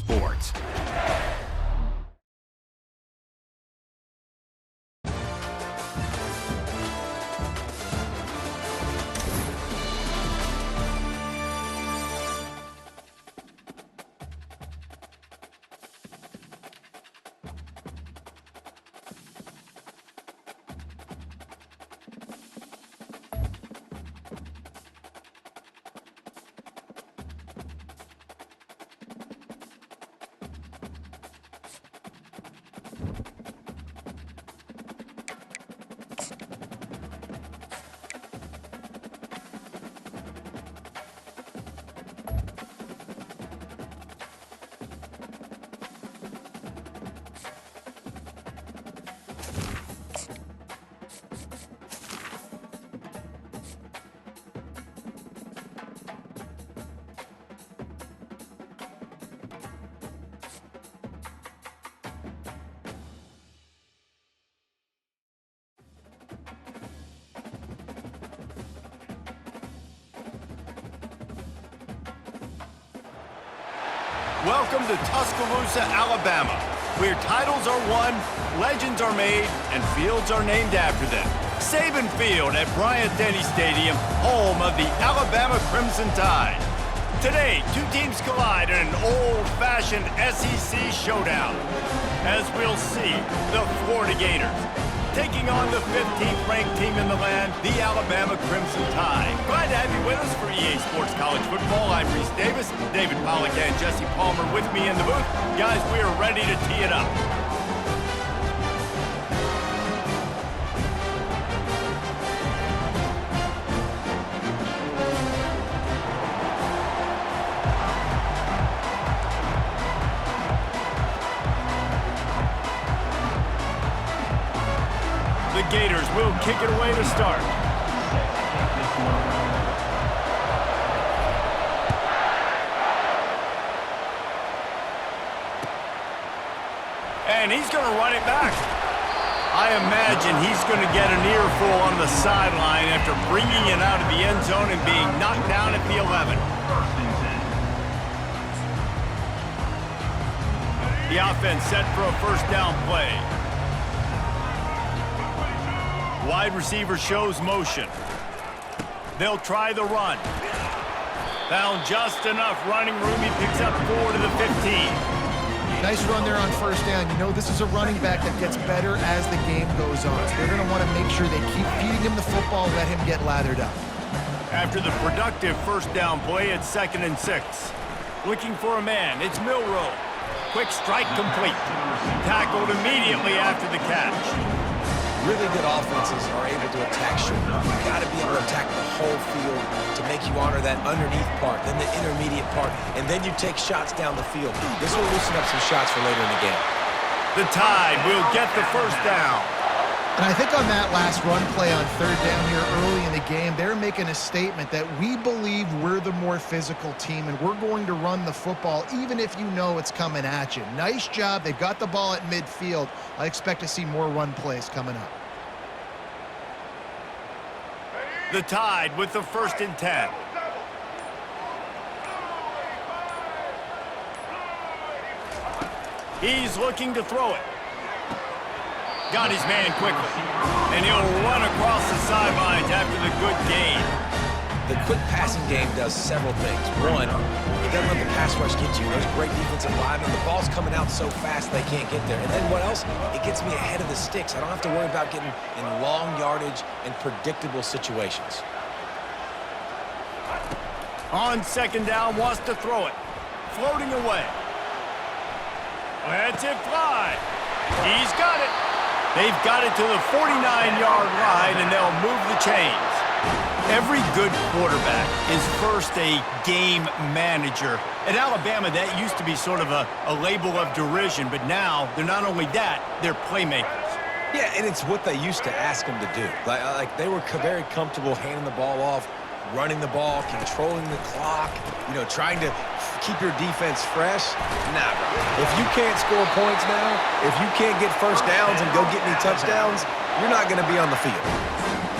Sports. Welcome to Tuscaloosa, Alabama, where titles are won, legends are made, and fields are named after them. Saban Field at Bryant-Denny Stadium, home of the Alabama Crimson Tide. Today, two teams collide in an old-fashioned SEC showdown. As we'll see, the Florida Gators taking on the 15th ranked team in the land, the Alabama Crimson Tide. Glad to have you with us for EA Sports College Football. I'm Reese Davis, David Pollack and Jesse Palmer with me in the booth. Guys, we are ready to tee it up. The Gators will kick it away to start. And he's going to run it back. I imagine he's going to get an earful on the sideline after bringing it out of the end zone and being knocked down at the 11. The offense set for a first down play. Wide receiver shows motion. They'll try the run. Found just enough running room. He picks up 4 to the 15. Nice run there on first down. You know, this is a running back that gets better as the game goes on. So they're going to want to make sure they keep feeding him the football, let him get lathered up. After the productive first down play, it's 2nd and 6. Looking for a man. It's Milroe. Quick strike complete. Tackled immediately after the catch. Really good offenses are able to attack short. You've got to be able to attack the whole field to make you honor that underneath part, then the intermediate part, and then you take shots down the field. This will loosen up some shots for later in the game. The Tide will get the first down. And I think on that last run play on third down here early in the game, they're making a statement that we believe we're the more physical team and we're going to run the football even if you know it's coming at you. Nice job. They've got the ball at midfield. I expect to see more run plays coming up. The Tide with the 1st and 10. He's looking to throw it. Got his man quickly. And he'll run across the sidelines after the good gain. The quick passing game does several things. One, it doesn't let the pass rush get you. There's great defensive linemen. The ball's coming out so fast they can't get there. And then what else? It gets me ahead of the sticks. I don't have to worry about getting in long yardage and predictable situations. On 2nd down, wants to throw it. Floating away. Lets it fly. He's got it. They've got it to the 49-yard line, and they'll move the chains. Every good quarterback is first a game manager. At Alabama, that used to be sort of a label of derision, but now they're not only that, they're playmakers. Yeah, and it's what they used to ask them to do. Like they were very comfortable handing the ball off, running the ball, controlling the clock, trying to keep your defense fresh. Nah, bro. If you can't score points now, if you can't get first downs and go get me touchdowns, you're not going to be on the field.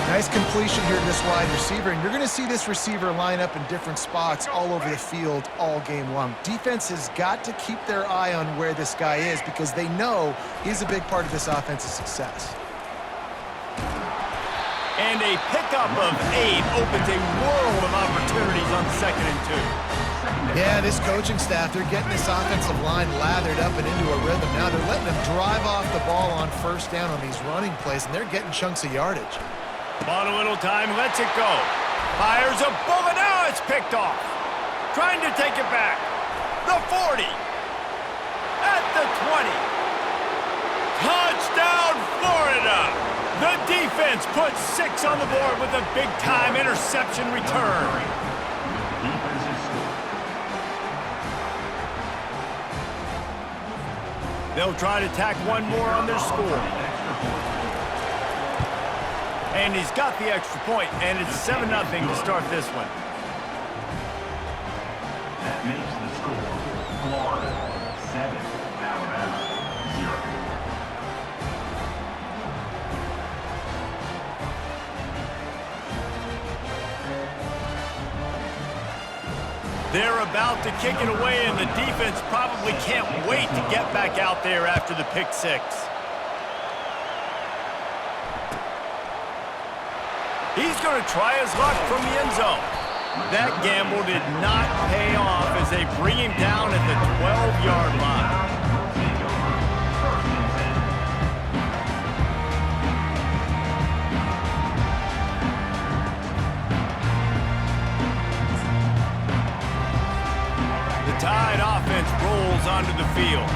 Nice completion here to this wide receiver, and you're going to see this receiver line up in different spots all over the field all game long. Defense has got to keep their eye on where this guy is because they know he's a big part of this offense's success. And a pickup of 8 opens a world of opportunities on 2nd and 2. Yeah, this coaching staff, they're getting this offensive line lathered up and into a rhythm. Now they're letting them drive off the ball on 1st down on these running plays, and they're getting chunks of yardage. Bought a little time, lets it go. Fires a bullet, now it's picked off. Trying to take it back. The 40. At the 20. Touchdown, Florida! The defense puts 6 on the board with a big-time interception return. They'll try to tack one more on their score. And he's got the extra point, and it's 7-0 to start this one. That makes the score Florida 7, Alabama 0. They're about to kick it away, and the defense probably can't wait to get back out there after the pick 6. He's going to try his luck from the end zone. That gamble did not pay off as they bring him down at the 12-yard line. Tide offense rolls onto the field.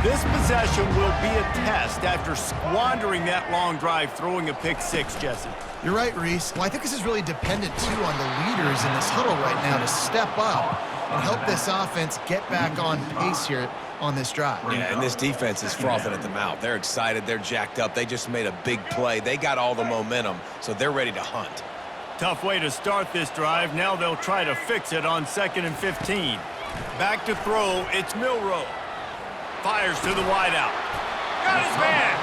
This possession will be a test after squandering that long drive throwing a pick 6, Jesse. You're right, Reese. Well, I think this is really dependent, too, on the leaders in this huddle right now to step up and help this offense get back on pace here on this drive. Yeah, and this defense is frothing at the mouth. They're excited. They're jacked up. They just made a big play. They got all the momentum, so they're ready to hunt. Tough way to start this drive. Now they'll try to fix it on 2nd and 15. Back to throw, it's Milroe. Fires to the wideout. Got his man!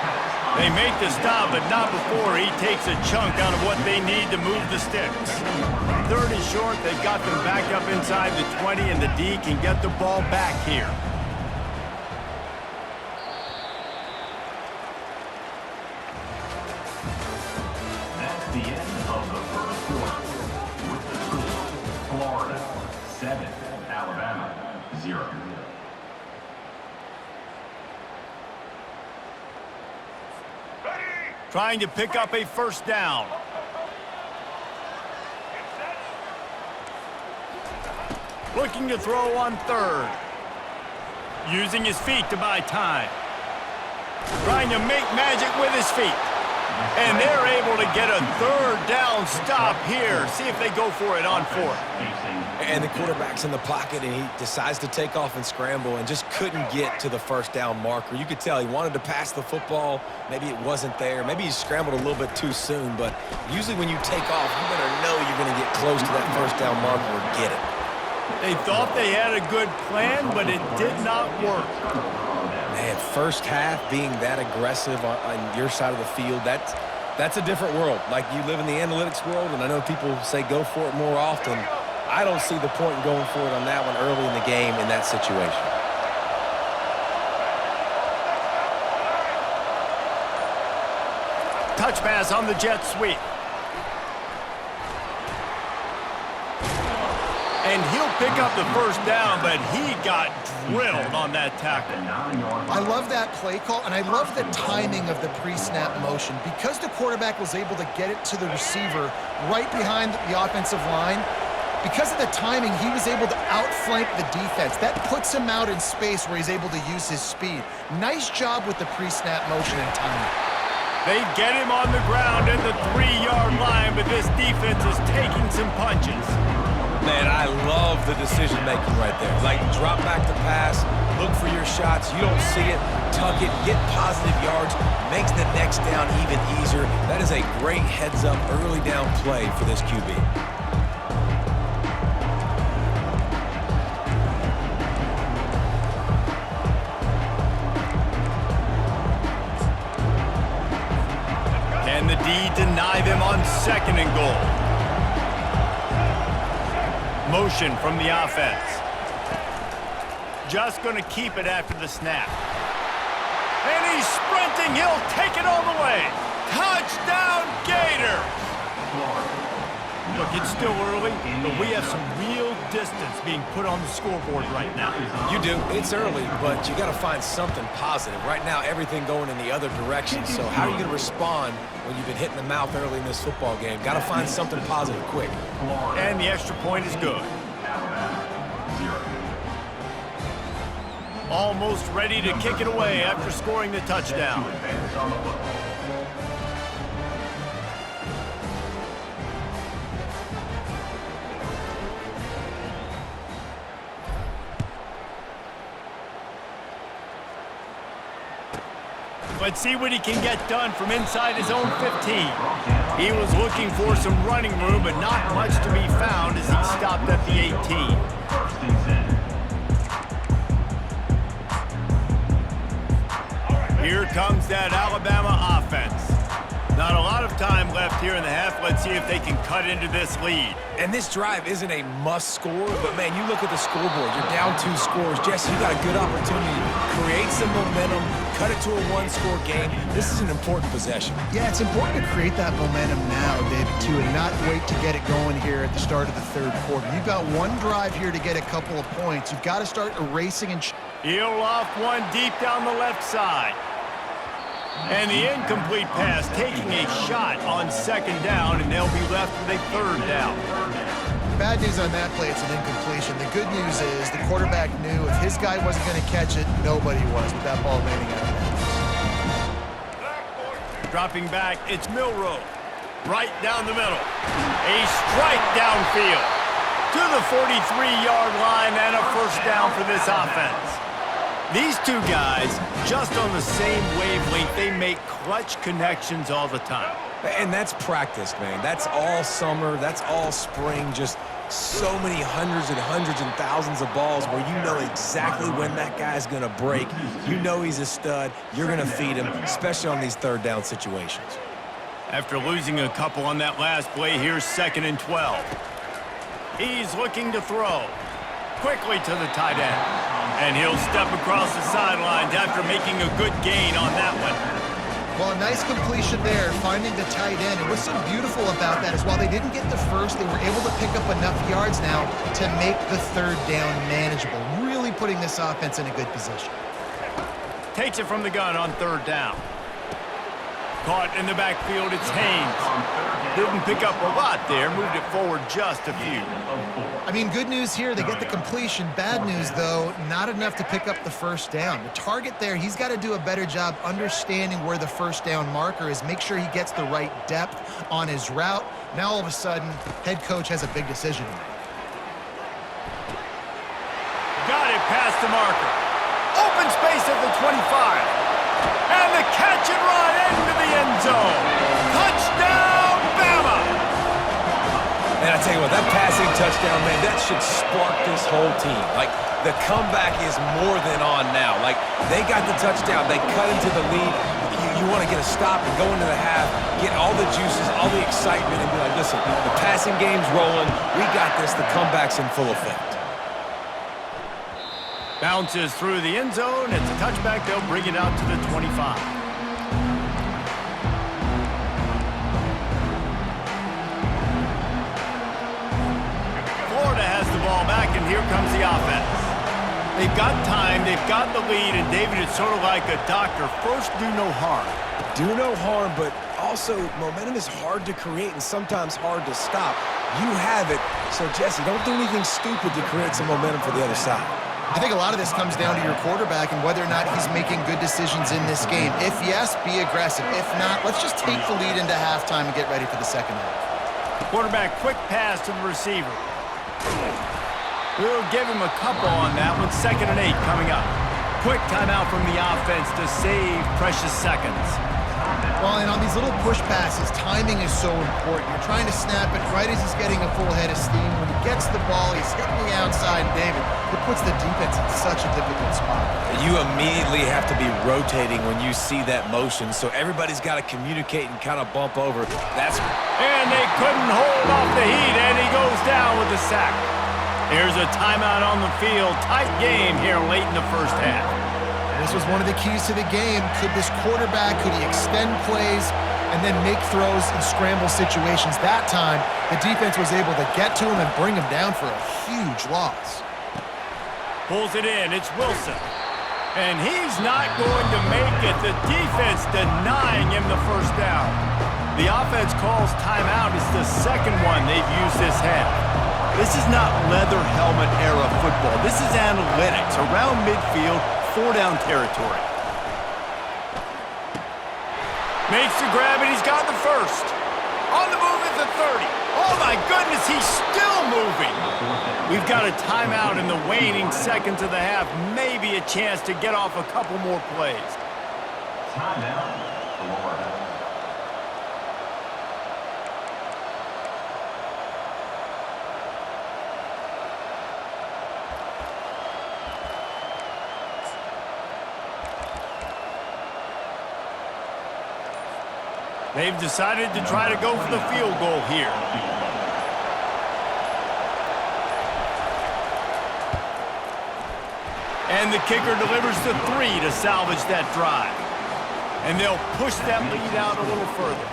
They make the stop, but not before he takes a chunk out of what they need to move the sticks. 3rd is short, they've got them back up inside the 20, and the D can get the ball back here. That's the end of the first quarter. With the score, Florida 7, Alabama 0. Trying to pick up a 1st down. Looking to throw on 3rd. Using his feet to buy time. Trying to make magic with his feet. And they're able to get a 3rd down stop here. See if they go for it on 4th. And the quarterback's in the pocket, and he decides to take off and scramble and just couldn't get to the 1st down marker. You could tell he wanted to pass the football. Maybe it wasn't there. Maybe he scrambled a little bit too soon. But usually when you take off, you better know you're going to get close to that 1st down marker or get it. They thought they had a good plan, but it did not work. Man, first half being that aggressive on your side of the field, that's a different world. Like, you live in the analytics world, and I know people say go for it more often. I don't see the point in going for it on that one early in the game in that situation. Touch pass on the jet sweep. And he'll pick up the 1st down, but he got drilled on that tackle. I love that play call, and I love the timing of the pre-snap motion. Because the quarterback was able to get it to the receiver right behind the offensive line, because of the timing, he was able to outflank the defense. That puts him out in space where he's able to use his speed. Nice job with the pre-snap motion and timing. They get him on the ground at the 3-yard line, but this defense is taking some punches. Man, I love the decision-making right there. Like, drop back to pass, look for your shots. You don't see it, tuck it, get positive yards, makes the next down even easier. That is a great heads-up, early down play for this QB. Can the D deny them on second and goal. Motion from the offense. Just going to keep it after the snap. And he's sprinting. He'll take it all the way. Touchdown, Gator! Look, it's still early, but we have some real distance being put on the scoreboard right now. You do. It's early, but you got to find something positive. Right now, everything going in the other direction. So how are you going to respond when you've been hit in the mouth early in this football game? Got to find something positive quick. And the extra point is good. Almost ready to kick it away after scoring the touchdown. Let's see what he can get done from inside his own 15. He was looking for some running room, but not much to be found as he stopped at the 18. Here comes that Alabama offense. Not a lot of time left here in the half. Let's see if they can cut into this lead. And this drive isn't a must score, but man, you look at the scoreboard. You're down 2 scores. Jesse, you got a good opportunity to create some momentum, cut it to a 1-score game. This is an important possession. Yeah, it's important to create that momentum now, David, too, and not wait to get it going here at the start of the third quarter. You've got one drive here to get a couple of points. You've got to start erasing and... He'll off one deep down the left side. And the incomplete pass taking a shot on second down, and they'll be left with a third down. Bad news on that play, it's an incompletion. The good news is the quarterback knew if his guy wasn't going to catch it, nobody was with that ball landing out of bounds. Dropping back, it's Milroe. Right down the middle. A strike downfield to the 43-yard line and a first down for this offense. These two guys, just on the same wavelength, they make clutch connections all the time. And that's practice, man. That's all summer. That's all spring. Just so many hundreds and thousands of balls where you know exactly when that guy's going to break. You know he's a stud. You're going to feed him, especially on these third down situations. After losing a couple on that last play, here's 2nd and 12. He's looking to throw. Quickly to the tight end. And he'll step across the sidelines after making a good gain on that one. Well, a nice completion there, finding the tight end. And what's so beautiful about that is while they didn't get the first, they were able to pick up enough yards now to make the third down manageable, really putting this offense in a good position. Takes it from the gun on third down. Caught in the backfield, it's Haynes. Didn't pick up a lot there, moved it forward just a few. I mean, good news here, they get the completion. Bad news, though, not enough to pick up the first down. The target there, he's got to do a better job understanding where the first down marker is, make sure he gets the right depth on his route. Now, all of a sudden, head coach has a big decision to make. Got it past the marker. Open space at the 25. And the catch and run into the end zone. Touchdown, Bama! And I tell you what, that passing touchdown, man, that should spark this whole team. Like, the comeback is more than on now. Like, they got the touchdown. They cut into the lead. You want to get a stop and go into the half, get all the juices, all the excitement, and be like, listen, the passing game's rolling. We got this. The comeback's in full effect. Bounces through the end zone. It's a touchback. They'll bring it out to the 25. Florida has the ball back, and here comes the offense. They've got time. They've got the lead, and David, it's sort of like a doctor. First, do no harm. Do no harm, but also momentum is hard to create and sometimes hard to stop. You have it, so Jesse, don't do anything stupid to create some momentum for the other side. I think a lot of this comes down to your quarterback and whether or not he's making good decisions in this game. If yes, be aggressive. If not, let's just take the lead into halftime and get ready for the second half. Quarterback, quick pass to the receiver. We'll give him a couple on that one. 2nd and 8 coming up. Quick timeout from the offense to save precious seconds. Well, and on these little push passes, timing is so important. You're trying to snap it right as he's getting a full head of steam. When he gets the ball, he's hitting the outside, and David, it puts the defense in such a difficult spot. You immediately have to be rotating when you see that motion, so everybody's got to communicate and kind of bump over. And they couldn't hold off the heat, and he goes down with the sack. Here's a timeout on the field. Tight game here late in the first half. This was one of the keys to the game. Could he extend plays and then make throws in scramble situations? That time, the defense was able to get to him and bring him down for a huge loss. Pulls it in. It's Wilson. And he's not going to make it. The defense denying him the first down. The offense calls timeout. It's the second one they've used this half. This is not leather helmet era football. This is analytics around midfield, 4-down territory. Makes the grab, and he's got the first. On the move at the 30. Oh, my goodness, he's still moving. We've got a timeout in the waning seconds of the half. Maybe a chance to get off a couple more plays. Timeout, Florida. They've decided to try to go for the field goal here. And the kicker delivers the 3 to salvage that drive. And they'll push that lead out a little further.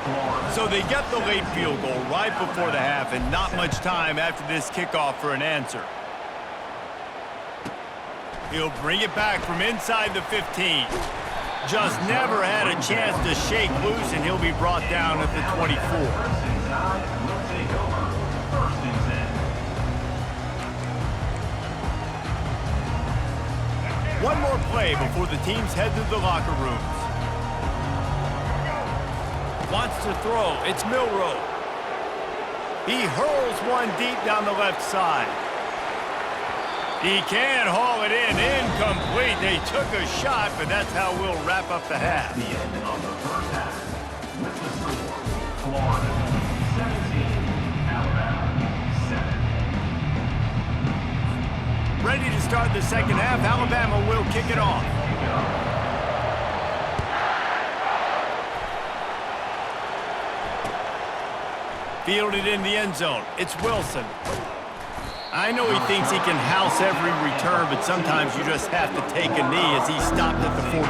So they get the late field goal right before the half, and not much time after this kickoff for an answer. He'll bring it back from inside the 15. Just never had a chance to shake loose, and he'll be brought down at the 24. Inside will take over. First and 10. One more play before the teams head to the locker rooms. Wants to throw. It's Milroe. He hurls one deep down the left side. He can haul it in. Incomplete. They took a shot, but that's how we'll wrap up the half. The end of the first half. With the score, Florida 17, Alabama 7. Ready to start the second half. Alabama will kick it off. Fielded in the end zone. It's Wilson. I know he thinks he can house every return, but sometimes you just have to take a knee as he stopped at the 14.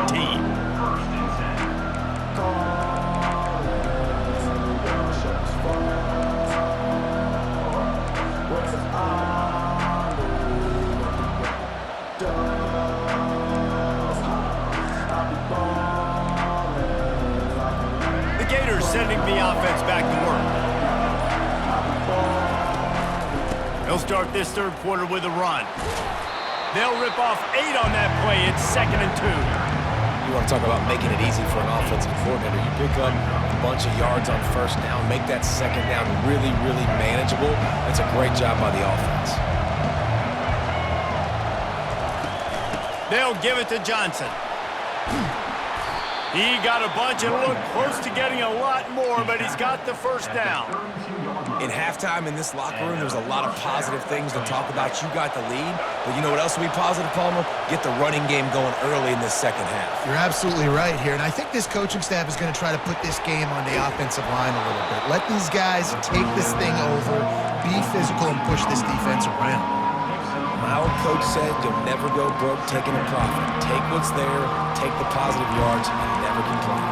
The Gators sending the offense back to work. They'll start this third quarter with a run. They'll rip off 8 on that play. It's 2nd and 2. You want to talk about making it easy for an offensive coordinator. You pick up a bunch of yards on first down, make that second down really, really manageable. That's a great job by the offense. They'll give it to Johnson. He got a bunch and looked close to getting a lot more, but he's got the first down. In halftime in this locker room, there's a lot of positive things to talk about. You got the lead, but you know what else will be positive, Palmer? Get the running game going early in this second half. You're absolutely right here, and I think this coaching staff is going to try to put this game on the offensive line a little bit. Let these guys take this thing over, be physical, and push this defense around. My old coach said you'll never go broke taking a profit. Take what's there, take the positive yards, and never complain.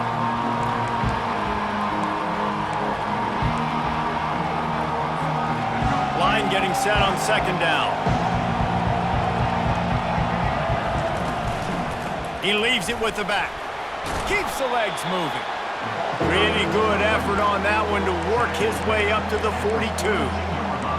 Line getting set on second down. He leaves it with the back. Keeps the legs moving. Pretty good effort on that one to work his way up to the 42.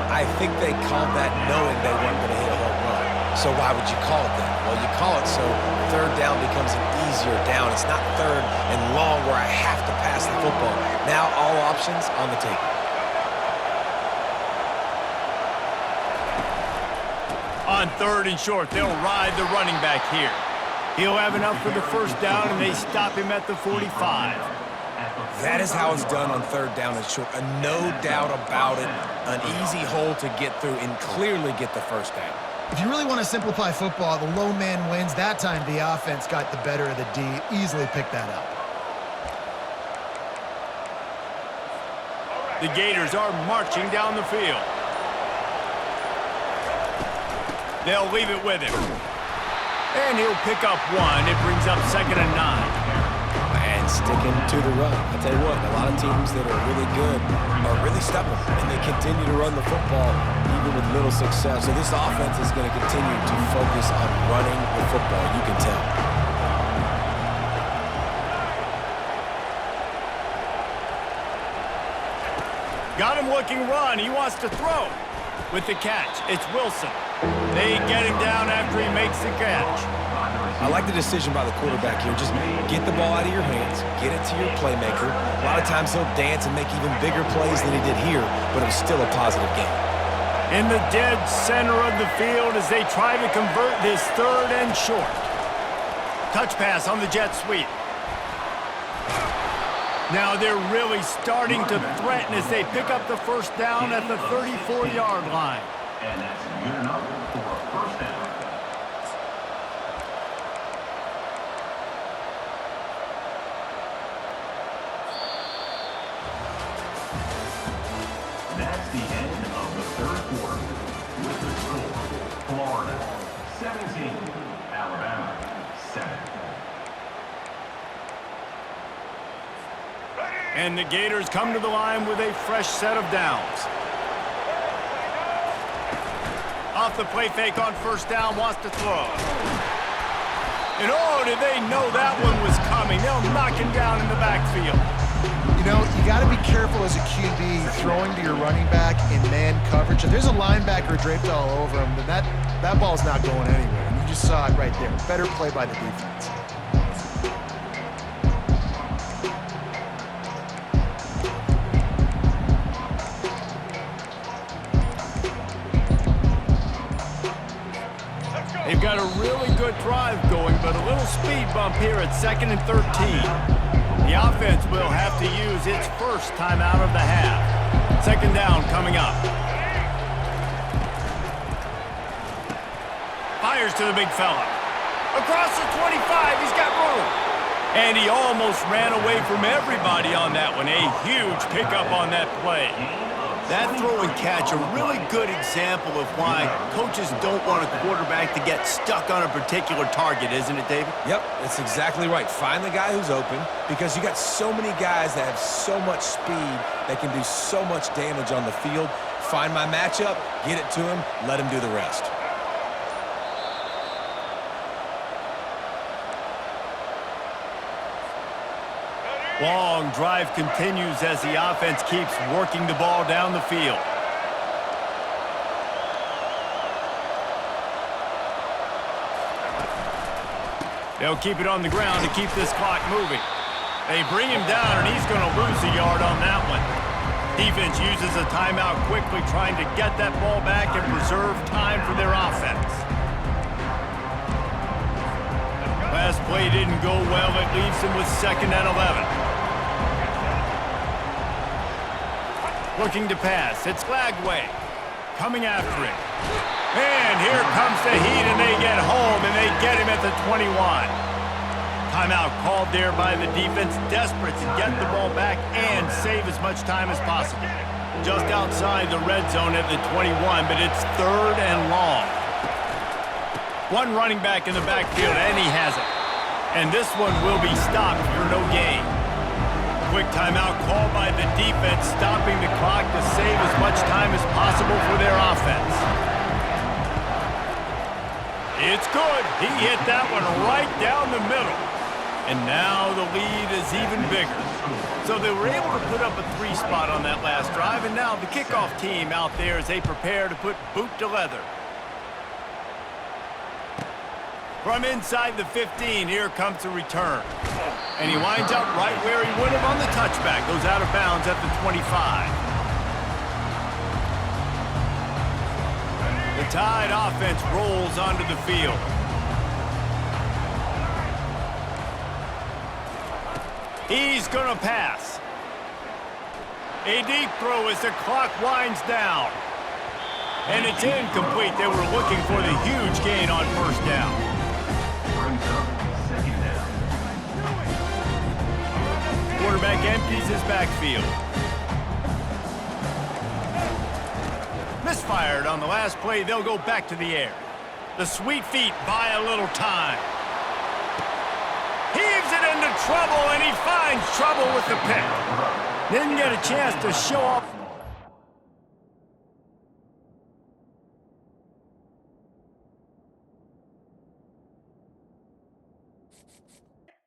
I think they called that knowing they weren't going to hit a home run. So why would you call it that? Well, you call it so third down becomes an easier down. It's not third and long where I have to pass the football. Now all options on the table. On 3rd and short, they'll ride the running back here. He'll have enough for the first down, and they stop him at the 45. That is how it's done on third down and short. No doubt about it. An easy hole to get through and clearly get the first down. If you really want to simplify football, the low man wins. That time the offense got the better of the D. Easily picked that up. The Gators are marching down the field. They'll leave it with him. And he'll pick up one. It brings up 2nd and 9. And sticking to the run. I'll tell you what, a lot of teams that are really good are really stubborn, and they continue to run the football even with little success. So this offense is going to continue to focus on running the football. You can tell. Got him looking run. He wants to throw. With the catch, it's Wilson. They get him down after he makes the catch. I like the decision by the quarterback here. Just get the ball out of your hands, get it to your playmaker. A lot of times he'll dance and make even bigger plays than he did here, but it was still a positive game. In the dead center of the field as they try to convert this 3rd and short. Touch pass on the jet sweep. Now they're really starting to threaten as they pick up the first down at the 34-yard line. And that's good enough for a first down. That's the end of the third quarter. With the score, Florida 17, Alabama 7. And the Gators come to the line with a fresh set of downs. Off the play fake on first down, wants to throw. And oh, did they know that one was coming? They'll knock him down in the backfield. You know, you got to be careful as a QB throwing to your running back in man coverage. If there's a linebacker draped all over him, then that ball's not going anywhere. And you just saw it right there. Better play by the defense. They've got a really good drive going, but a little speed bump here at 2nd and 13. The offense will have to use its first timeout of the half. 2nd down coming up. Fires to the big fella. Across the 25, he's got room. And he almost ran away from everybody on that one. A huge pickup on that play. That throw and catch, a really good example of why coaches don't want a quarterback to get stuck on a particular target, isn't it, David? Yep, that's exactly right. Find the guy who's open, because you got so many guys that have so much speed that can do so much damage on the field. Find my matchup, get it to him, let him do the rest. Long drive continues as the offense keeps working the ball down the field. They'll keep it on the ground to keep this clock moving. They bring him down, and he's going to lose a yard on that one. Defense uses a timeout quickly, trying to get that ball back and preserve time for their offense. Last play didn't go well. It leaves him with 2nd and 11. Looking to pass. It's Lagway coming after it. And here comes the heat, and they get home, and they get him at the 21. Timeout called there by the defense, desperate to get the ball back and save as much time as possible. Just outside the red zone at the 21, but it's 3rd and long. One running back in the backfield, and he has it. And this one will be stopped for no gain. Quick timeout called by the defense, stopping the clock to save as much time as possible for their offense. It's good. He hit that one right down the middle. And now the lead is even bigger. So they were able to put up a 3 spot on that last drive, and now the kickoff team out there as they prepare to put boot to leather. From inside the 15, here comes the return. And he winds up right where he would have on the touchback. Goes out of bounds at the 25. The Tide offense rolls onto the field. He's gonna pass. A deep throw as the clock winds down. And it's incomplete. They were looking for the huge gain on first down. Brings up second down. Quarterback empties his backfield. Misfired on the last play. They'll go back to the air. The sweet feet buy a little time. Heaves it into trouble, and he finds trouble with the pick. Didn't get a chance to show off.